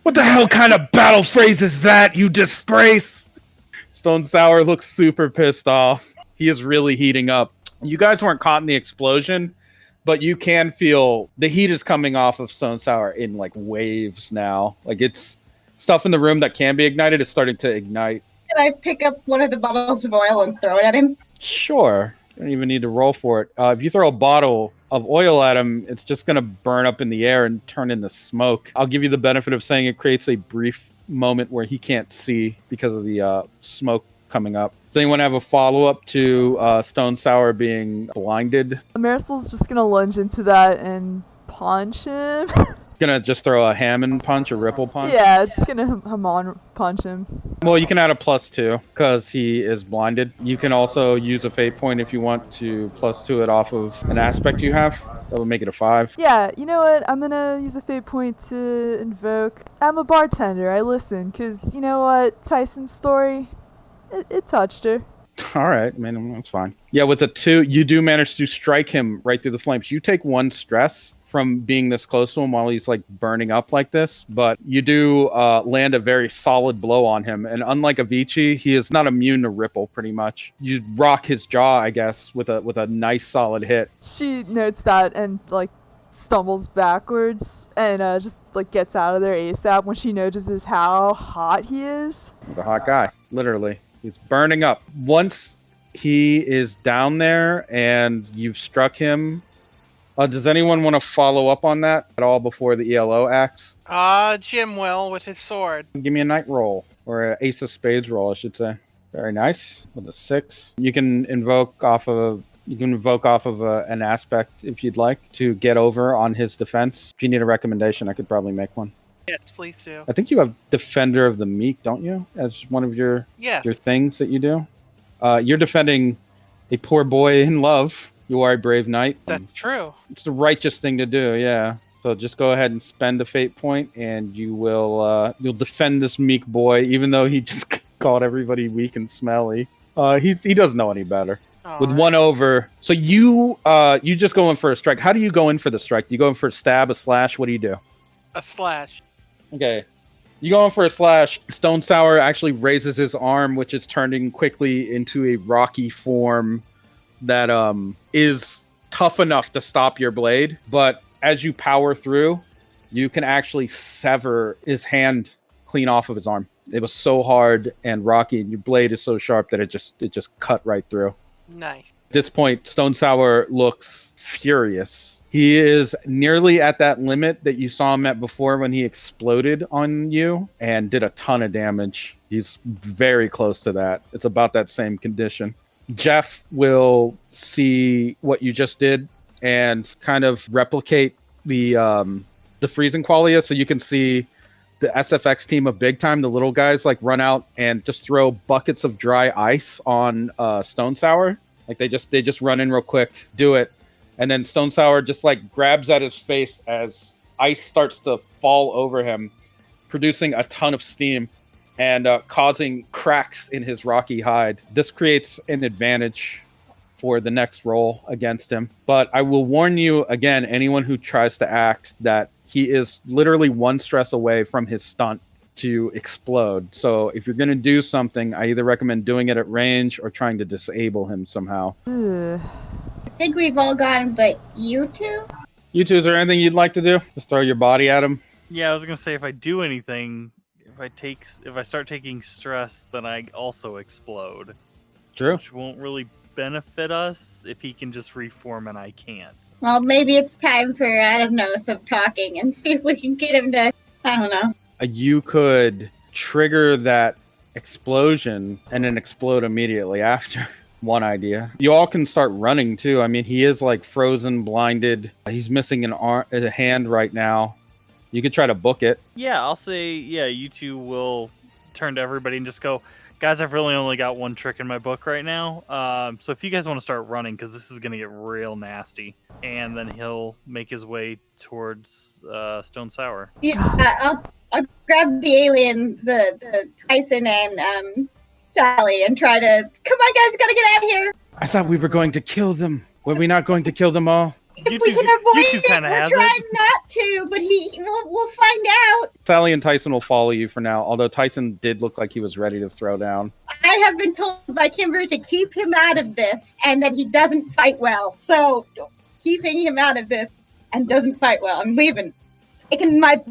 What the hell kind of battle phrase is that, you disgrace? Stonesour looks super pissed off. He is really heating up. You guys weren't caught in the explosion, but you can feel the heat is coming off of Stonesour in like waves now. Like it's stuff in the room that can be ignited is starting to ignite. Can I pick up one of the bottles of oil and throw it at him? Sure. You don't even need to roll for it. If you throw a bottle of oil at him, it's just going to burn up in the air and turn into smoke. I'll give you the benefit of saying it creates a brief moment where he can't see because of the smoke coming up. Does anyone have a follow-up to Stonesour being blinded? Marisol's just going to lunge into that and punch him. Gonna just throw a Hammond punch, a ripple punch? Yeah, just gonna Hamon punch him. Well, you can add a +2 because he is blinded. You can also use a fate point if you want to +2 it off of an aspect you have. That would make it a 5. Yeah, you know what? I'm gonna use a fate point to invoke. I'm a bartender. I listen, because you know what? Tyson's story, it touched her. All right, man, that's fine. Yeah, with a 2, you do manage to strike him right through the flames. You take 1 stress from being this close to him while he's like burning up like this, but you do land a very solid blow on him. And unlike Avicii, he is not immune to ripple. Pretty much, you rock his jaw, I guess, with a nice solid hit. She notes that and like stumbles backwards and just like gets out of there ASAP when she notices how hot he is. He's a hot guy, literally. He's burning up. Once he is down there and you've struck him. Does anyone want to follow up on that at all before the ELO acts? Jim will with his sword. Give me a night roll, or an ace of spades roll, I should say. Very nice. With a 6. You can invoke off of an aspect if you'd like to get over on his defense. If you need a recommendation, I could probably make one. Yes, please do. I think you have Defender of the Meek, don't you? As one of your things that you do. You're defending a poor boy in love. You are a brave knight. That's true. It's the righteous thing to do, yeah. So just go ahead and spend a fate point, and you will you'll defend this meek boy, even though he just called everybody weak and smelly. He doesn't know any better. With 1 over, so you just go in for a strike. How do you go in for the strike? Do you go in for a stab, a slash? What do you do? A slash. Okay. You go in for a slash. Stonesour actually raises his arm, which is turning quickly into a rocky form that is tough enough to stop your blade, but as you power through, you can actually sever his hand clean off of his arm. It was so hard and rocky, and your blade is so sharp that it just cut right through. Nice. At this point, Stonesour looks furious. He is nearly at that limit that you saw him at before when he exploded on you and did a ton of damage. He's very close to that. It's about that same condition. Jeff will see what you just did and kind of replicate the freezing qualia, so you can see the SFX team of Big Time, the little guys, like run out and just throw buckets of dry ice on Stonesour. Like they just run in real quick, do it, and then Stonesour just like grabs at his face as ice starts to fall over him, producing a ton of steam and causing cracks in his rocky hide. This creates an advantage for the next roll against him. But I will warn you again, anyone who tries to act, that he is literally 1 stress away from his stunt to explode. So if you're going to do something, I either recommend doing it at range or trying to disable him somehow. I think we've all gotten, but you two? You two, is there anything you'd like to do? Just throw your body at him? Yeah, I was going to say, if I do anything, if I start taking stress, then I also explode. True. Which won't really benefit us if he can just reform and I can't. Well, maybe it's time for, I don't know, some talking and see if we can get him to, I don't know. You could trigger that explosion and then explode immediately after. One idea. You all can start running too. I mean, he is like frozen, blinded. He's missing a hand right now. You could try to book it. Yeah, I'll say, you two will turn to everybody and just go, guys, I've really only got 1 trick in my book right now. So if you guys want to start running, because this is going to get real nasty. And then he'll make his way towards Stonesour. Yeah, I'll grab the alien, the Tyson and Sally, and try to, come on guys, gotta get out of here. I thought we were going to kill them. Were we not going to kill them all? If we can avoid YouTube it, kinda we're has trying it. not to, but we'll find out. Sally and Tyson will follow you for now, although Tyson did look like he was ready to throw down. I have been told by Kimber to keep him out of this and that he doesn't fight well. So keeping him out of this and doesn't fight well. I'm leaving. Taking my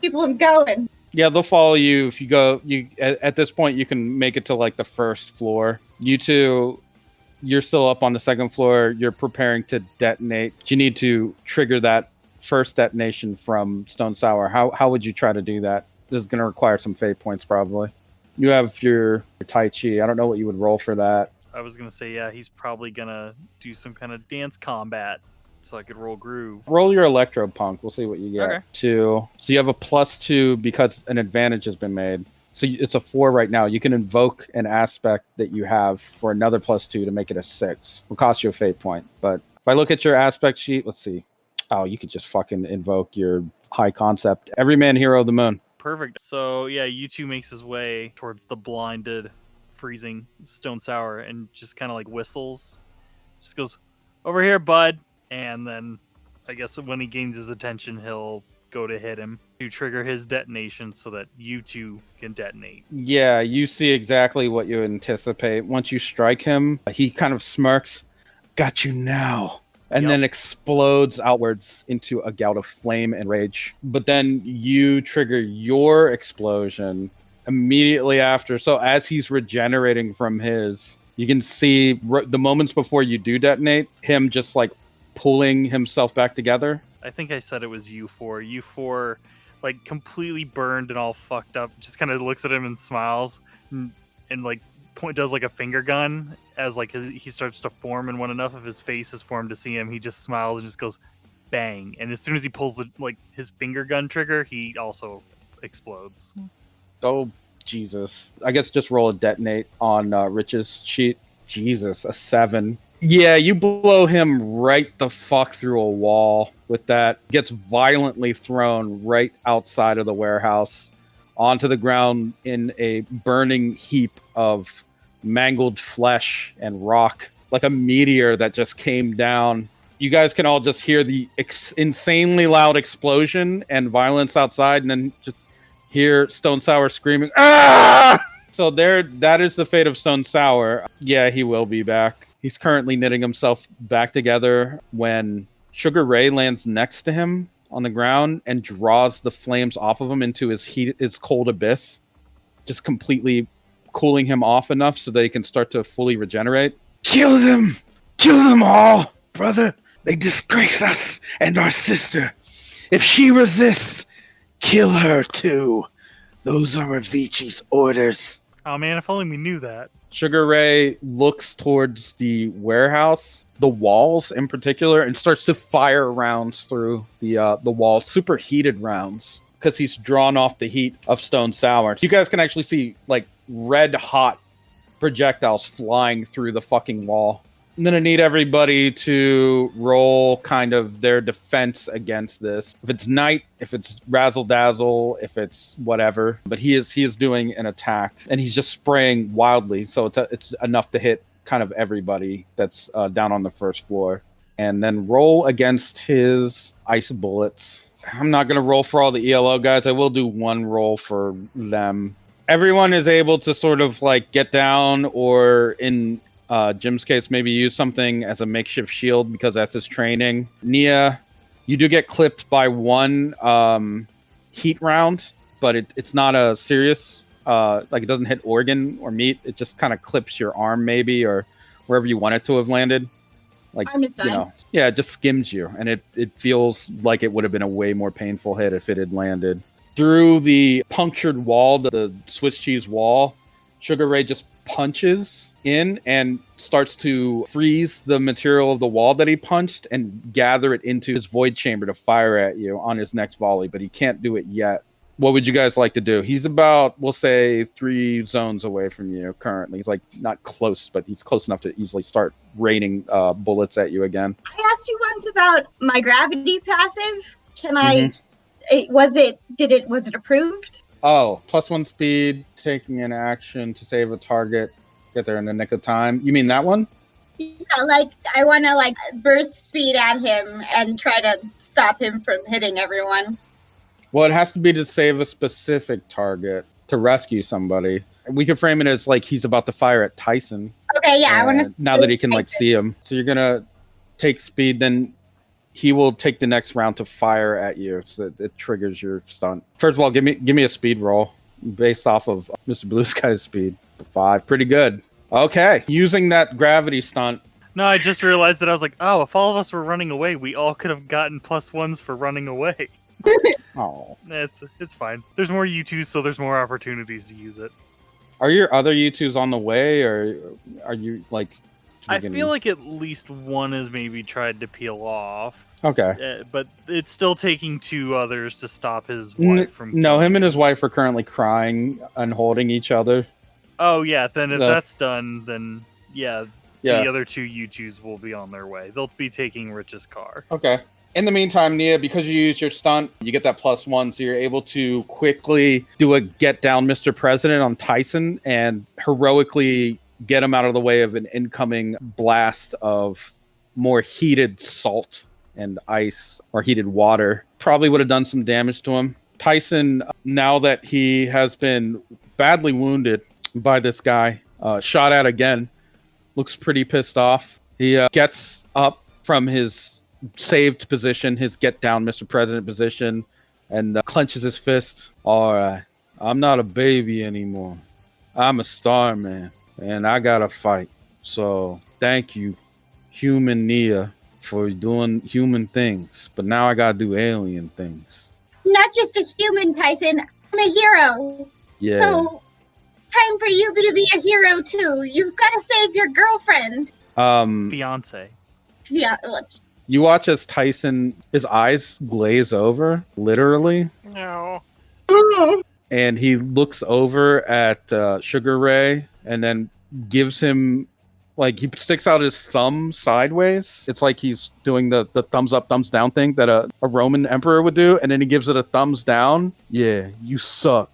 people and going. Yeah, they'll follow you if you go. You at this point you can make it to like the first floor. You two, you're still up on the second floor. You're preparing to detonate. You need to trigger that first detonation from Stonesour. How would you try to do that? This is going to require some fate points probably. You have your Tai Chi. I don't know what you would roll for that. I was gonna say, yeah, he's probably gonna do some kind of dance combat, so I could roll groove. Roll your Electropunk. We'll see what you get. Okay. 2. So you have a +2 because an advantage has been made. So it's a 4 right now. You can invoke an aspect that you have for another +2 to make it a 6. Will cost you a fate point. But if I look at your aspect sheet, let's see. Oh, you could just fucking invoke your high concept. Every man hero of the moon. Perfect. So yeah, U2 makes his way towards the blinded, freezing Stonesour and just kind of like whistles. Just goes, "Over here, bud." And then I guess when he gains his attention, he'll go to hit him to trigger his detonation so that U2 can detonate. Yeah, you see exactly what you anticipate. Once you strike him, he kind of smirks. Got you now. And then explodes outwards into a gout of flame and rage. But then you trigger your explosion immediately after. So as he's regenerating from his, you can see the moments before you do detonate, him just like pulling himself back together. I think I said it was U4. U4, like completely burned and all fucked up, just kind of looks at him and smiles and like does like a finger gun as like he starts to form, and when enough of his face is formed to see him, he just smiles and just goes bang, and as soon as he pulls the like his finger gun trigger, he also explodes. Oh Jesus, I guess just roll a detonate on Rich's sheet. Jesus, a 7. Yeah, you blow him right the fuck through a wall with that. Gets violently thrown right outside of the warehouse onto the ground in a burning heap of mangled flesh and rock, like a meteor that just came down. You guys can all just hear the insanely loud explosion and violence outside, and then just hear Stonesour screaming, "Ah!" So that is the fate of Stonesour. Yeah, he will be back. He's currently knitting himself back together when Sugarray lands next to him on the ground and draws the flames off of him into his cold abyss, just completely cooling him off enough so that he can start to fully regenerate. Kill them! Kill them all! Brother, they disgrace us and our sister. If she resists, kill her too. Those are Avicii's orders. Oh man, if only we knew that. Sugarray looks towards the warehouse, the walls in particular, and starts to fire rounds through the walls, superheated rounds, because he's drawn off the heat of Stonesour. So you guys can actually see like red hot projectiles flying through the fucking wall. I'm gonna need everybody to roll kind of their defense against this. If it's night, if it's razzle dazzle, if it's whatever. But he is doing an attack, and he's just spraying wildly, so it's enough to hit kind of everybody that's down on the first floor. And then roll against his ice bullets. I'm not gonna roll for all the ELO guys. I will do one roll for them. Everyone is able to sort of like get down, or in Jim's case, maybe use something as a makeshift shield because that's his training. Nia, you do get clipped by one heat round, but it's not a serious, like it doesn't hit organ or meat. It just kind of clips your arm maybe, or wherever you want it to have landed. Like, Arm is fine. you know, yeah, it just skims you, and it feels like it would have been a way more painful hit if it had landed. Through the punctured wall, the Swiss cheese wall, Sugarray just punches in and starts to freeze the material of the wall that he punched and gather it into his void chamber to fire at you on his next volley, but he can't do it yet. What would you guys like to do? He's about, we'll say, 3 zones away from you currently. He's like not close, but he's close enough to easily start raining bullets at you again. I asked you once about my gravity passive. Can I? Was it approved? Oh, +1 speed, taking an action to save a target, get there in the nick of time. You mean that one? Yeah, like I want to like burst speed at him and try to stop him from hitting everyone. Well, it has to be to save a specific target to rescue somebody. We could frame it as like he's about to fire at Tyson. Okay, yeah, I want And to. now that he can like see him, so you're gonna take speed. Then he will take the next round to fire at you, so that it triggers your stunt. First of all, give me a speed roll based off of Mr. Blue Sky's speed. 5, pretty good. Okay, using that gravity stunt. No, I just realized that I was like, oh, if all of us were running away, we all could have gotten +1s for running away. Oh, It's fine. There's more U2s, so there's more opportunities to use it. are your other U2s on the way, or are you like? I feel like at least one has maybe tried to peel off. Okay. But it's still taking 2 others to stop his wife from No, killing him and his wife are currently crying and holding each other. Oh, yeah, then if No. that's done, then yeah, Yeah. the other 2 U2s will be on their way. They'll be taking Rich's car. Okay. In the meantime, Nia, because you use your stunt, you get that +1, so you're able to quickly do a get down Mr. President on Tyson and heroically get him out of the way of an incoming blast of more heated salt and ice or heated water. Probably would have done some damage to him. Tyson, now that he has been badly wounded by this guy, shot at again, looks pretty pissed off. He gets up from his saved position, his get down Mr. President position, and clenches his fist. All right, I'm not a baby anymore. I'm a Starman, and I gotta fight. So thank you, human Nia, for doing human things. But now I gotta do alien things. I'm not just a human, Tyson. I'm a hero. Yeah. So, time for you to be a hero too. You've got to save your girlfriend. Beyonce. Yeah. Look. You watch as Tyson, his eyes glaze over, literally. No. And he looks over at Sugar Ray and then gives him, like, he sticks out his thumb sideways. It's like he's doing the thumbs up, thumbs down thing that a Roman emperor would do. And then he gives it a thumbs down. Yeah, you suck.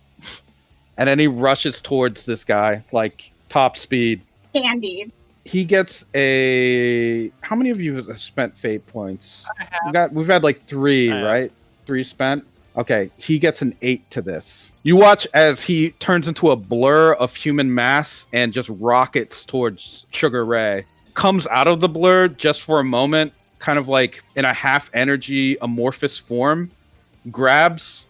And then he rushes towards this guy, like, top speed. Candied. He gets a... How many of you have spent fate points? I have. We've had like 3, I have. right? 3 spent. Okay, he gets an 8 to this. You watch as he turns into a blur of human mass and just rockets towards Sugar Ray. Comes out of the blur just for a moment, kind of like in a half energy amorphous form, grabs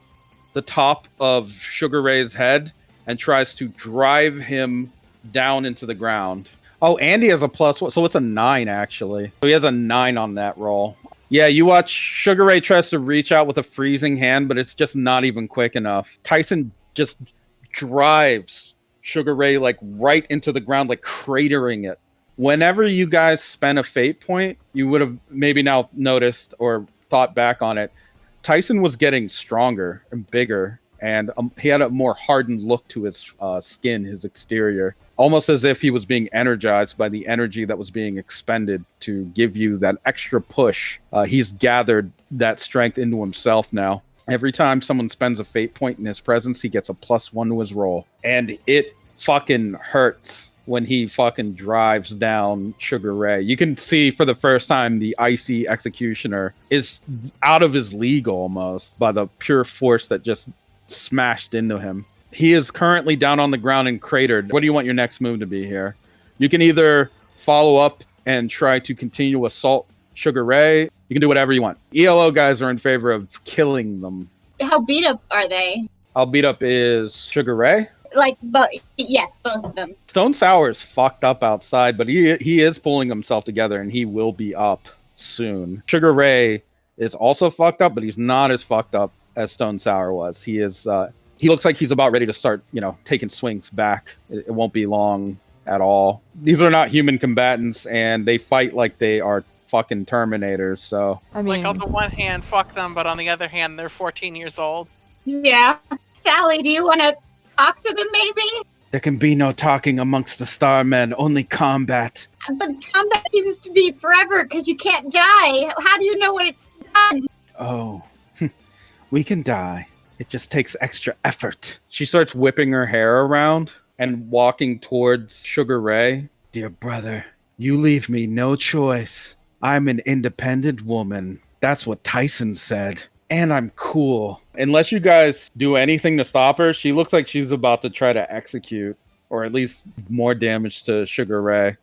the top of Sugar Ray's head and tries to drive him down into the ground. Oh, Andy has a +1, so it's a 9 actually. So he has a 9 on that roll. Yeah, you watch Sugar Ray tries to reach out with a freezing hand, but it's just not even quick enough. Tyson just drives Sugar Ray like right into the ground, like cratering it. Whenever you guys spend a fate point, you would have maybe now noticed or thought back on it. Tyson was getting stronger and bigger, and he had a more hardened look to his skin, his exterior. Almost as if he was being energized by the energy that was being expended to give you that extra push. He's gathered that strength into himself now. Every time someone spends a fate point in his presence, he gets a +1 to his roll. And it fucking hurts when he fucking drives down Sugar Ray. You can see for the first time the icy executioner is out of his league almost by the pure force that just smashed into him. He is currently down on the ground and cratered. What do you want your next move to be here? You can either follow up and try to continue to assault Sugar Ray. You can do whatever you want. ELO guys are in favor of killing them. How beat up are they? How beat up is Sugar Ray? Like, but yes, both of them. Stonesour is fucked up outside, but he is pulling himself together and he will be up soon. Sugar Ray is also fucked up, but he's not as fucked up as Stonesour was. He is... He looks like he's about ready to start, taking swings back. It won't be long at all. These are not human combatants, and they fight like they are fucking Terminators, so... I mean, Like, on the one hand, fuck them, but on the other hand, they're 14 years old. Yeah. Sally, do you want to talk to them maybe? There can be no talking amongst the Starmen, only combat. But combat seems to be forever because you can't die. How do you know when it's done? Oh, we can die. It just takes extra effort. She starts whipping her hair around and walking towards Sugar Ray. Dear brother, You leave me no choice. I'm an independent woman. That's what Tyson said. And I'm cool. Unless you guys do anything to stop her, she looks like she's about to try to execute, or at least more damage to Sugar Ray.